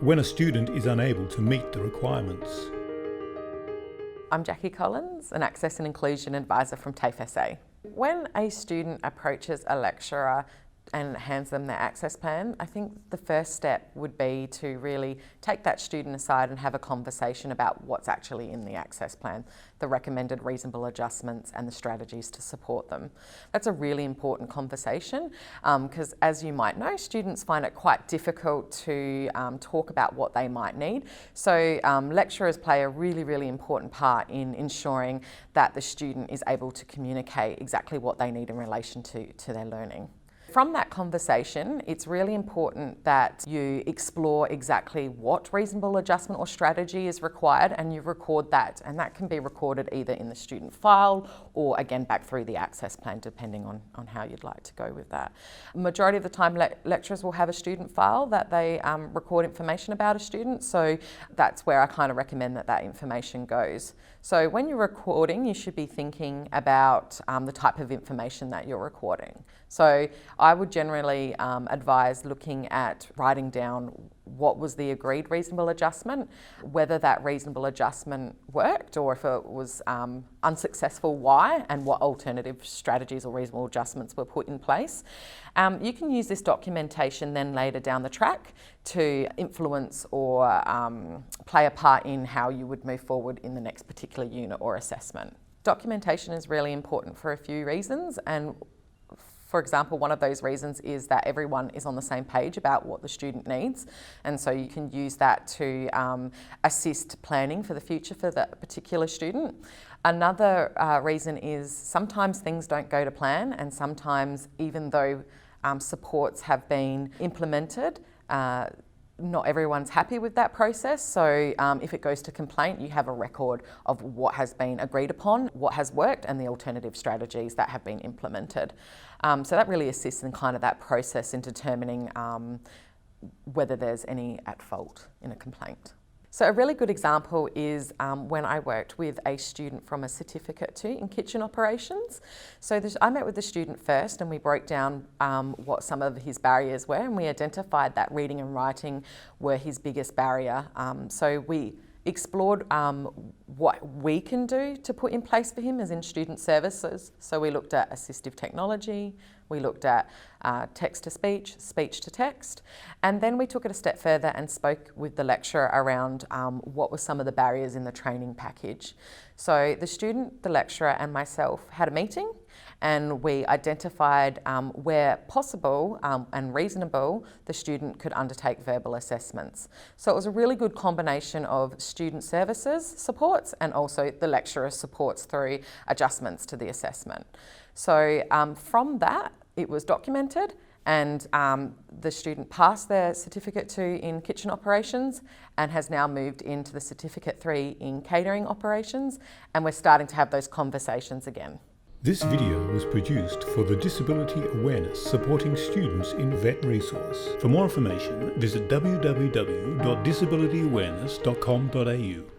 when a student is unable to meet the requirements. I'm Jacqui Collins, an Access and Inclusion Advisor from TAFE SA. When a student approaches a lecturer and hands them their access plan, I think the first step would be to really take that student aside and have a conversation about what's actually in the access plan, the recommended reasonable adjustments and the strategies to support them. That's a really important conversation because, as you might know, students find it quite difficult to talk about what they might need. So lecturers play a really important part in ensuring that the student is able to communicate exactly what they need in relation to their learning. From that conversation, it's really important that you explore exactly what reasonable adjustment or strategy is required and you record that, and that can be recorded either in the student file or again back through the access plan, depending on how you'd like to go with that. Majority of the time lecturers will have a student file that they record information about a student, so that's where I kind of recommend that information goes. So when you're recording, you should be thinking about the type of information that you're recording. So I would generally advise looking at writing down what was the agreed reasonable adjustment, whether that reasonable adjustment worked or if it was unsuccessful, why, and what alternative strategies or reasonable adjustments were put in place. You can use this documentation then later down the track to influence or play a part in how you would move forward in the next particular unit or assessment. Documentation is really important for a few reasons, and for example, one of those reasons is that everyone is on the same page about what the student needs, and so you can use that to assist planning for the future for that particular student. Another reason is sometimes things don't go to plan, and sometimes even though supports have been implemented, not everyone's happy with that process, so if it goes to complaint, you have a record of what has been agreed upon, what has worked, and the alternative strategies that have been implemented. So that really assists in kind of that process in determining whether there's any at fault in a complaint. So a really good example is when I worked with a student from a Certificate 2 in kitchen operations. So I met with the student first and we broke down what some of his barriers were, and we identified that reading and writing were his biggest barrier. So we explored what we can do to put in place for him as in student services. So we looked at assistive technology, we looked at text-to-speech, speech-to-text, and then we took it a step further and spoke with the lecturer around what were some of the barriers in the training package. So the student, the lecturer and myself had a meeting, and we identified where possible and reasonable the student could undertake verbal assessments. So it was a really good combination of student services supports and also the lecturer supports through adjustments to the assessment. So from that, it was documented, and the student passed their Certificate 2 in kitchen operations and has now moved into the Certificate 3 in catering operations, and we're starting to have those conversations again. This video was produced for the Disability Awareness Supporting Students in VET resource. For more information, visit www.disabilityawareness.com.au.